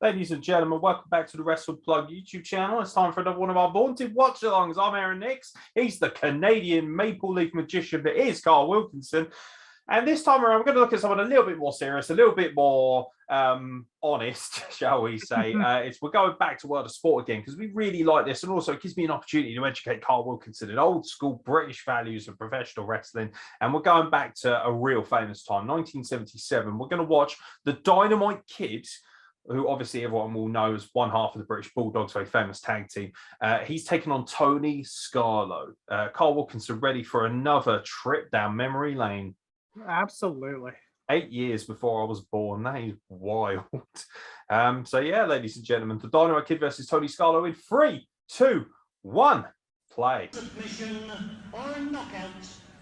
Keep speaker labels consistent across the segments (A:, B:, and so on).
A: Ladies and gentlemen, welcome back to the Wrestle Plug YouTube channel. It's time for another one of our vaunted watch-alongs. I'm Aaron Nix. He's the Canadian Maple Leaf magician that is Carl Wilkinson. And this time around, we're going to look at someone a little bit more serious, a little bit more honest, shall we say. We're going back to World of Sport again because we really like this. And also, it gives me an opportunity to educate Carl Wilkinson in old-school British values of professional wrestling. And we're going back to a real famous time, 1977. We're going to watch the Dynamite Kid, who obviously everyone will know as one half of the British Bulldogs, very famous tag team. He's taken on Tony Scarlo. Carl Wilkinson ready for another trip down memory lane.
B: Absolutely.
A: 8 years before I was born. That is wild. So yeah, ladies and gentlemen, the Dynamite Kid versus Tony Scarlo in 3, 2, 1, play.
C: Submission or a knockout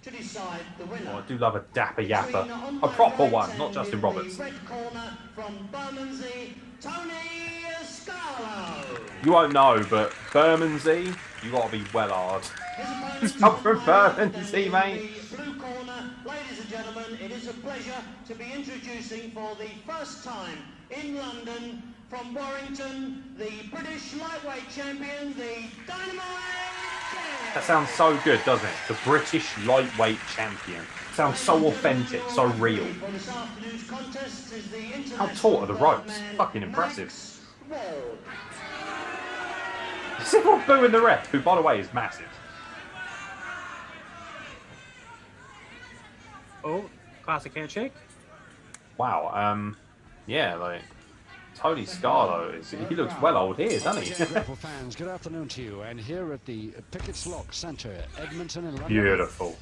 C: to decide the winner.
A: Oh, I do love a dapper yapper. A proper one, not Justin Roberts.
C: Red corner from Bermondsey, Tony Scarlo.
A: You won't know, but Bermondsey, you got to be well hard. It's up from Bermondsey, mate.
C: Blue corner, ladies and gentlemen, it is a pleasure to be introducing for the first time in London from Warrington, the British lightweight champion, the Dynamite Kid.
A: That sounds so good, doesn't it? The British lightweight champion. Sounds so authentic, so real. How taut are the ropes? Fucking impressive. Is everyone booing the ref, who, by the way, is massive?
B: Oh, classic handshake.
A: Wow. Yeah, like Tony Scarlo he looks well old here, doesn't he?
D: Fans, good afternoon to you. And here at the Pickett's Lock Centre, Edmonton in London.
A: Beautiful.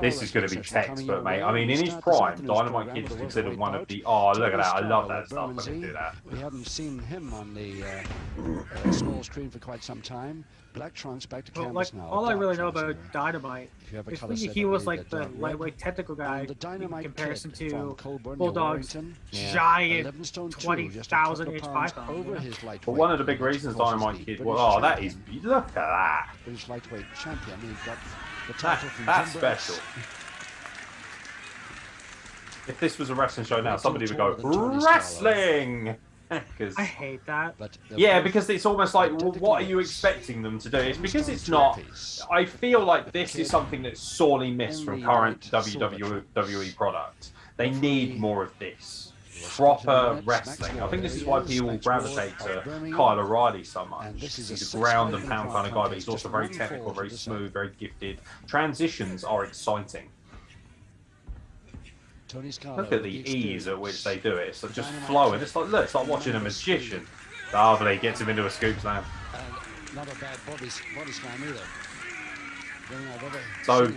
A: This is going to be textbook, mate. I mean, in his prime, Dynamite Kid is considered one of the. Oh, look at that! I love that stuff. Let me do that.
D: We haven't seen him on the small screen for quite some time. Black trunks back to canvas now.
B: All I really know about Dynamite is he was like the lightweight technical guy in comparison to Bulldog's giant 20,000-inch python.
A: But one of the big reasons Dynamite Kid well, that is, look at that.
D: British lightweight champion. He got the title from
A: that's special. If this was a wrestling show now, somebody would go, wrestling!
B: I hate that.
A: Yeah, because it's almost like, well, what are you expecting them to do? It's because it's not. I feel like this is something that's sorely missed from current WWE product. They need more of this. Proper wrestling. I think this is why people gravitate to Kyle O'Reilly so much. He's a ground and pound kind of guy, but he's also very technical, very smooth, very gifted. Transitions are exciting. Look at the ease at which they do it. It's like just flowing. It's like, look, it's like watching a magician. Lovely, gets him into a scoop slam.
D: Not a bad body slam either.
A: So,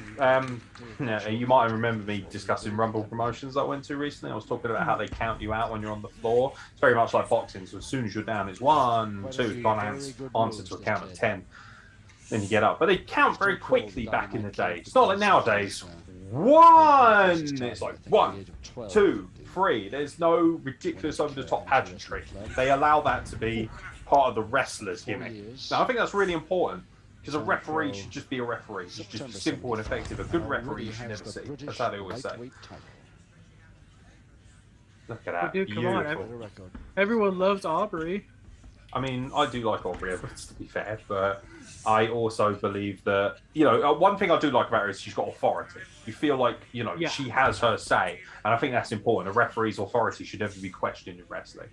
A: yeah, you might remember me discussing Rumble promotions I went to recently. I was talking about how they count you out when you're on the floor. It's very much like boxing. So as soon as you're down, it's 1, 2, can't answer to a count of 10. Then you get up. But they count very quickly back in the day. It's not like nowadays. 1! It's like 1, 2, 3. There's no ridiculous over-the-top pageantry. They allow that to be part of the wrestler's gimmick. Now, I think that's really important because a referee should just be a referee. It's just simple and effective. A good referee you should never see. That's how they always say. Look at that.
B: Dude, come on. Everyone loves Aubrey.
A: I mean, I do like Aubrey Edwards, to be fair, but I also believe that, you know, one thing I do like about her is she's got authority. You feel like, you know, she has her say, and I think that's important. A referee's authority should never be questioned in wrestling.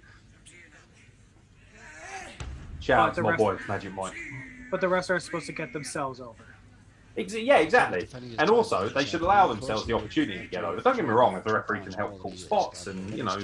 A: Shout out to my boy, Magic Mike.
B: But the wrestlers are supposed to get themselves over.
A: Yeah, exactly. And also, they should allow themselves the opportunity to get over. Don't get me wrong, if the referee can help call spots and, you know,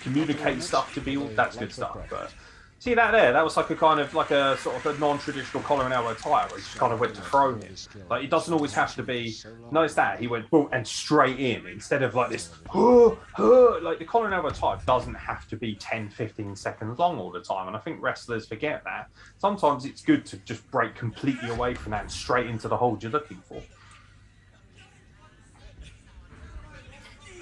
A: communicate stuff to be all, that's good stuff. But see that there? That was like a kind of like a sort of a non-traditional collar and elbow tie where he just kind of went to throw him. Like it doesn't always have to be. Notice that he went boom and straight in instead of like this. Like the collar and elbow tie doesn't have to be 10, 15 seconds long all the time, and I think wrestlers forget that. Sometimes it's good to just break completely away from that and straight into the hold you're looking for.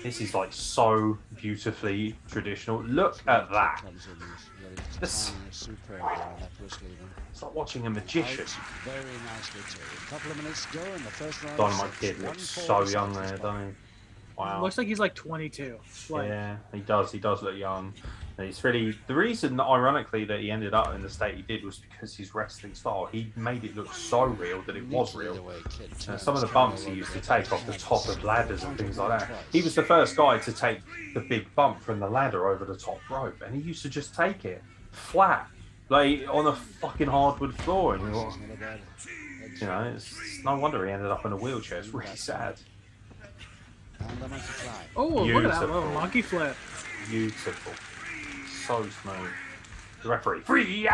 A: This is like so beautifully traditional. Look at that.
D: Superb on that wrist lever.
A: It's like watching a magician.
D: Very nicely too. A couple of minutes to go in the first round.
A: Dynamite Kid looks so young there, doesn't he? Wow.
B: Looks like he's like 22. Like,
A: yeah, he does. He does look young. And it's really the reason, ironically, that he ended up in the state he did was because his wrestling style. He made it look so real that it was real. Some of the bumps he used to take off the top of ladders and things like that. He was the first guy to take the big bump from the ladder over the top rope, and he used to just take it flat, like on a fucking hardwood floor. And you know, it's no wonder he ended up in a wheelchair. It's really sad.
B: Oh, look at that little monkey flip.
A: Beautiful. So smooth. The referee. Free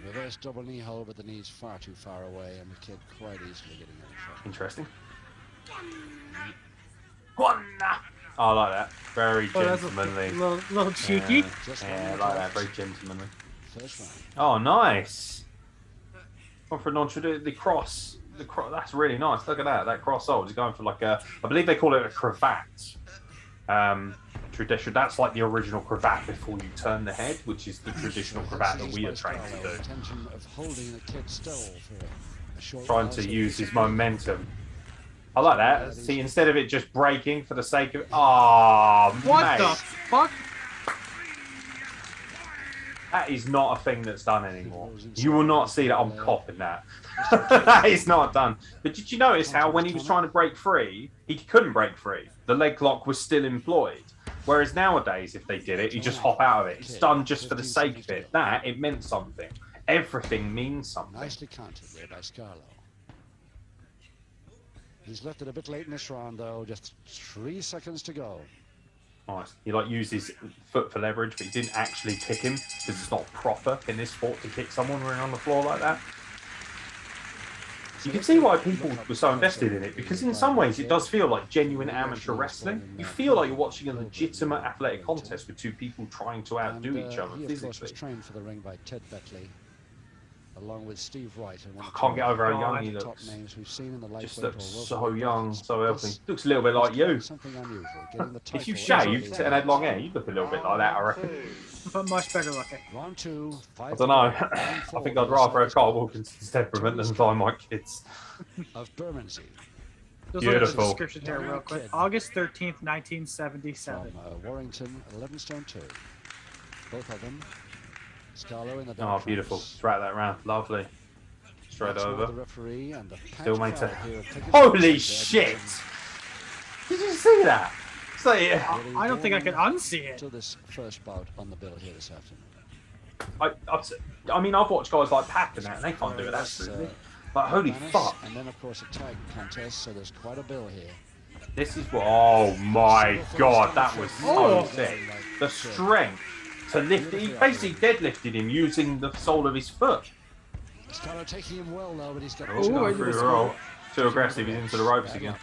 D: Reverse double knee hold, but the knee's far too far away, and the kid quite easily getting out of trouble.
A: Interesting. One. Oh, I like that. Very gentlemanly.
B: Little cheeky.
A: Yeah, I like that. Very gentlemanly.
D: First round.
A: Oh, nice. Going for a non-traditional. The cross. That's really nice. Look at that. That cross hold. He's going for like a. I believe they call it a cravat. Tradition. That's like the original cravat before you turn the head, which is the traditional cravat that we are trained to do. Trying to use his momentum. I like that. See, instead of it just breaking for the sake of
B: what the fuck?
A: That is not a thing that's done anymore. You will not see that. I'm coughing that. That is not done. But did you notice how when he was trying to break free, he couldn't break free? The leg lock was still employed. Whereas nowadays, if they did it, you just hop out of it. It's done just for the sake of it. That, it meant something. Everything means something.
D: Nicely counted there by Scarlo. He's left it a bit late in this round, though. Just 3 seconds to go.
A: Nice. He used his foot for leverage, but he didn't actually kick him because it's not proper in this sport to kick someone when you're on the floor like that. You can see why people were so invested in it, because in some ways it does feel like genuine amateur wrestling. You feel like you're watching a legitimate athletic contest with two people trying to outdo each other physically.
D: He, of course, was trained for the ring by Ted Beckley, along with Steve Wright.
A: I can't get over how young he looks. Just looks so young, so healthy. Looks a little bit like you. If you shaved and had long hair, you'd look a little bit like that, I reckon.
B: But much better looking.
D: Round 2.
A: I don't know. I think I'd rather have Carl Wilkinson's temperament than Dynamite Kid's.
D: Of Bermondsey.
B: Just look at the description here real quick. August 13th, 1977.
D: From Warrington, 11 stone 2. Both of them. Scarlo in the
A: oh, beautiful. Straight that round. Lovely. Straight over.
D: The referee and the
A: still maintain. Holy shit! Did you see that? So, yeah.
B: I don't think I can unsee it.
D: To this first bout on the bill here this afternoon.
A: I mean, I've watched guys like Pac and that, and they can't do it absolutely. But holy fuck!
D: And then, of course, a tag contest, so there's quite a bill here.
A: This is what. Oh my god, that was so sick. The strength to lift. He basically deadlifted him using the sole of his foot.
D: Scarlo taking him well though, but he's got
A: going through the roll. Too aggressive. He's into the ropes again.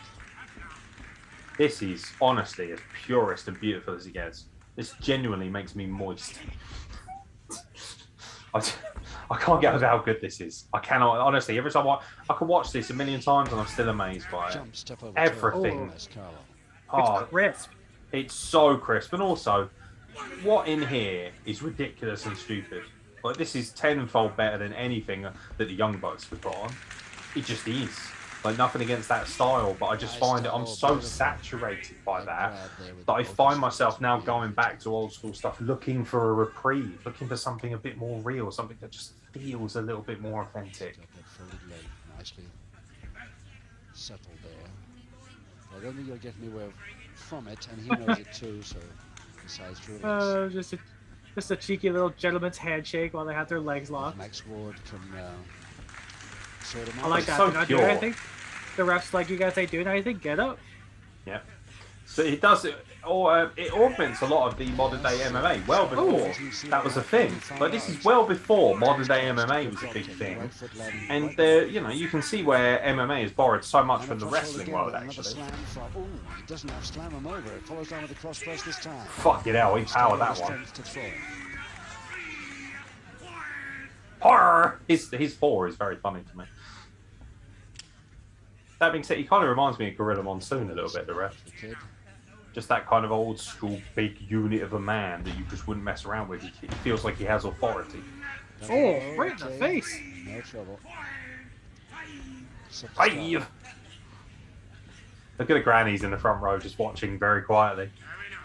A: This is honestly as purest and beautiful as he gets. This genuinely makes me moist. I can't get over how good this is. I cannot, honestly, every time I can watch this a million times and I'm still amazed by it. Everything.
B: It's crisp.
A: It's so crisp. And also, what in here is ridiculous and stupid. Like, this is tenfold better than anything that the Young Bucks would put on. It just is. Like, nothing against that style, but I just find it, I'm so saturated by that I find myself now going back to old school stuff, looking for a reprieve, looking for something a bit more real, something that just feels a little bit more authentic.
D: Nicely settled there. I don't think you'll get anywhere from it, and he knows it too, so decides to release.
B: Just a cheeky little gentleman's handshake while they have their legs locked.
D: Max Ward can sort him out.
B: I like that.
A: So
B: do anything. The refs like, you guys ain't doing anything. Get up.
A: Yeah. So it does it, or it augments a lot of the modern day MMA. Well before that was a thing. Like, this is well before modern day MMA was a big thing. And you know, you can see where MMA has borrowed so much from the wrestling world. Actually.
D: He doesn't have slam him over. It follows down with the cross press this time.
A: Fucking hell, he powered that one. Horror! His 4 is very funny to me. That being said, he kind of reminds me of Gorilla Monsoon a little bit, the ref. just that kind of old school big unit of a man that you just wouldn't mess around with. He feels like he has authority.
B: Oh, right in the face.
D: No trouble.
A: Hey! Look at the grannies in the front row just watching very quietly.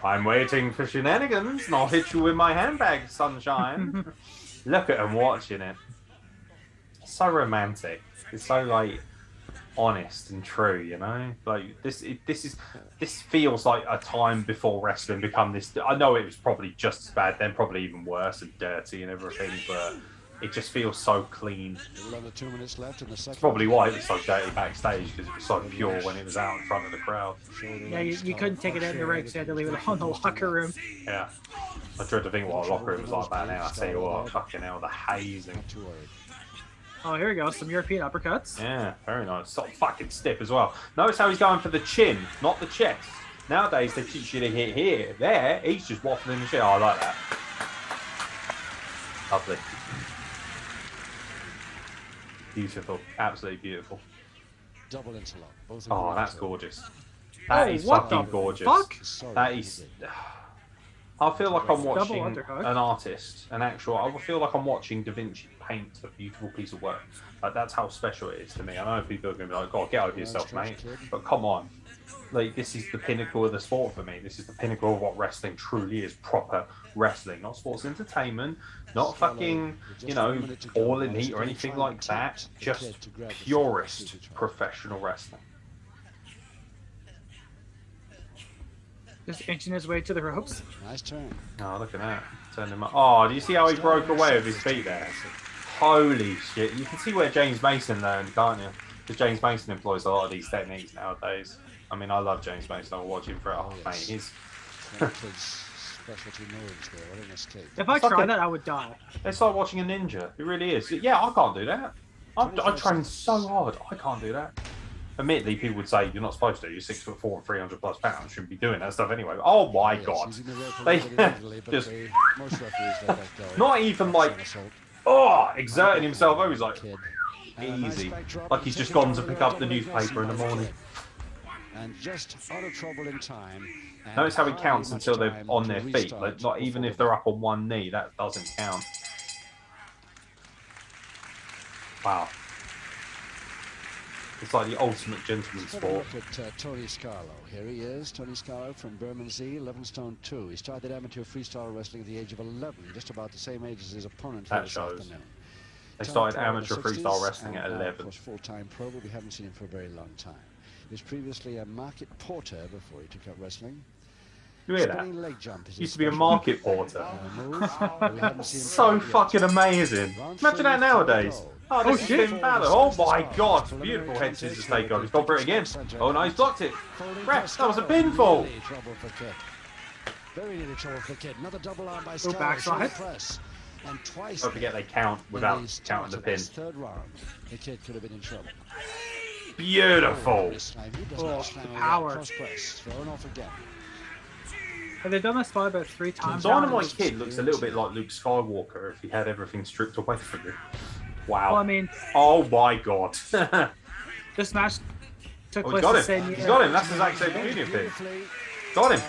A: I'm waiting for shenanigans and I'll hit you with my handbag, sunshine. Look at them watching it. So romantic. It's so like honest and true, you know. Like this feels like a time before wrestling become this. I know it was probably just as bad then, probably even worse and dirty and everything, but it just feels so clean.
D: Under 2 minutes left in the second.
A: It's probably why it was so dirty backstage, because it was so pure when it was out in front of the crowd.
B: Yeah, you couldn't take it in the ring, so you had to leave it on the locker room.
A: Yeah. I dread to think what a locker room was like back now. I tell you what, fucking hell, the hazing.
B: Oh, here we go. Some European uppercuts.
A: Yeah, very nice. So fucking stiff as well. Notice how he's going for the chin, not the chest. Nowadays, they teach you to hit here. There, he's just waffling the shit. Oh, I like that. Lovely. Beautiful. Absolutely beautiful.
D: Double interlock. Both
A: oh, that's gorgeous. That is
B: what
A: fucking
B: the
A: gorgeous.
B: Fuck?
A: That is... I feel like I'm watching an
B: underhook.
A: artist, an actual... I feel like I'm watching Da Vinci paint a beautiful piece of work. Like, that's how special it is to me. I know people are going to be like, God, get over yourself, mate. But come on. Like, this is the pinnacle of the sport for me. This is the pinnacle of what wrestling truly is. Proper wrestling. Not sports entertainment. Not fucking, you know, all elite or anything like that. Just purest professional wrestling.
B: Just inching his way to the ropes.
D: Nice turn.
A: Oh, look at that. Turn him up. Oh, do you see how he broke away with his feet there? Holy shit. You can see where James Mason learned, can't you? Because James Mason employs a lot of these techniques nowadays. I mean, I love James Mason. I'll watch him for it. Oh, mate, he's...
D: specialty moves there. What an escape.
B: If I tried that, I would die.
A: It's like watching a ninja. It really is. Yeah, I can't do that. I train so hard. I can't do that. Admittedly, people would say you're not supposed to. You're 6'4" and 300 plus pounds. Shouldn't be doing that stuff anyway. Oh my god! They just not even like exerting himself. Oh, he's like easy, like he's just gone to pick up the newspaper in the morning.
D: And just out of trouble in time.
A: Notice how he counts until they're on their feet. Like not even if they're up on one knee, that doesn't count. Wow. It's like the ultimate gentleman's sport.
D: Look at Tony Scarlo. Here he is, Tony Scarlo from Bermondsey, 11 stone 2. He started amateur freestyle wrestling at the age of 11, just about the same age as his opponent.
A: That shows. They started amateur freestyle wrestling at 11.
D: Was full-time pro, but we haven't seen him for a very long time. He was previously a market porter before he took up wrestling.
A: You hear that? Leg jump used to be a market porter. So fucking amazing. Imagine that nowadays. Oh, this is Finn Balor. Oh my god. Beautiful head scissors take on. He's gone for it again. Oh no, he's blocked it. Ref, that was a pinfall.
D: Very nearly trouble for the kid. Another double arm by Scarlo. And twice.
A: Don't forget they count without counting the pin.
D: Third round, the kid could have been in trouble.
A: Beautiful.
B: Oh, the power.
D: Thrown off again.
B: Have they done this spot about 3 times?
A: Dynamite Kid looks a little bit like Luke Skywalker if he had everything stripped away from him. Wow.
B: Well, I mean...
A: Oh my god.
B: This match took place
A: the
B: same year.
A: He's got him. That's the Zack Sabre Jr. pin. Got him.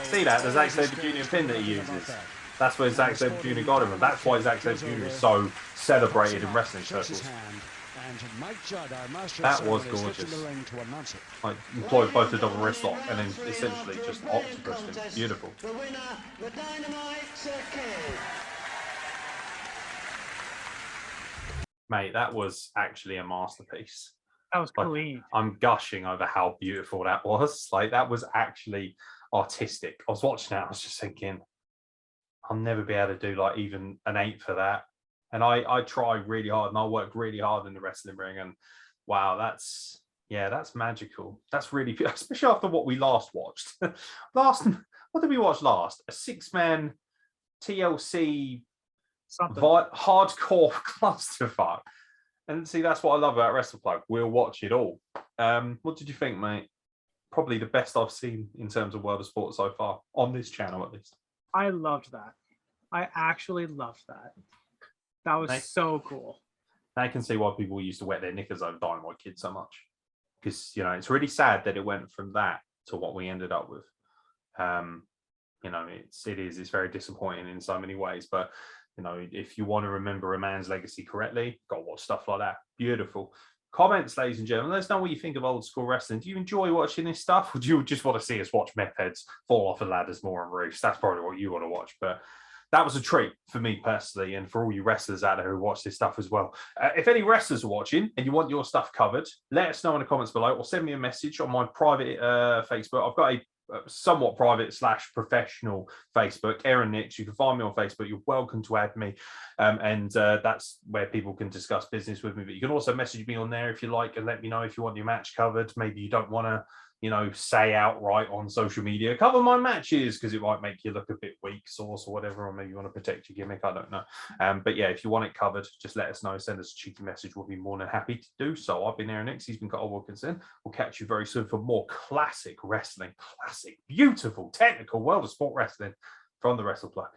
A: See that? The Zack Sabre Jr. pin that he uses. That's where Zack Sabre Jr. got him. And that's why Zack Sabre Jr. is so celebrated in wrestling circles. That was gorgeous. I employed both the double wrist lock and then essentially just octopus him. Beautiful.
C: The winner, the Dynamite Kid.
A: Mate, that was actually a masterpiece.
B: That was clean.
A: I'm gushing over how beautiful that was. Like, that was actually artistic. I was watching that, I was just thinking, I'll never be able to do like even an 8 for that. And I try really hard and I work really hard in the wrestling ring. And wow, that's magical. That's really, especially after what we last watched. What did we watch last? A 6-man TLC hardcore clusterfuck. And see, that's what I love about WrestlePlug. We'll watch it all. What did you think, mate? Probably the best I've seen in terms of World of Sport so far, on this channel at least.
B: I loved that. I actually loved that. That was so cool.
A: I can see why people used to wet their knickers over Dynamite Kid so much. Because, you know, it's really sad that it went from that to what we ended up with. You know, it's very disappointing in so many ways, but you know, if you want to remember a man's legacy correctly, got to watch stuff like that. Beautiful. Comments, ladies and gentlemen. Let us know what you think of old school wrestling. Do you enjoy watching this stuff, or do you just want to see us watch meth heads fall off of ladders more on roofs? That's probably what you want to watch. But that was a treat for me personally, and for all you wrestlers out there who watch this stuff as well. If any wrestlers are watching and you want your stuff covered, let us know in the comments below, or send me a message on my private Facebook. I've got a somewhat private / professional Facebook, Aaron Nix. You can find me on Facebook. You're welcome to add me, and that's where people can discuss business with me. But you can also message me on there if you like, and let me know if you want your match covered. Maybe you don't want to, you know, say outright on social media, cover my matches, because it might make you look a bit weak sauce or whatever, or maybe you want to protect your gimmick. I don't know. But yeah, if you want it covered, just let us know. Send us a cheeky message. We'll be more than happy to do so. I've been Aaron Nix. He's been Carl Wilkinson. We'll catch you very soon for more classic wrestling, classic, beautiful, technical world of sport wrestling from the Wrestle Plug.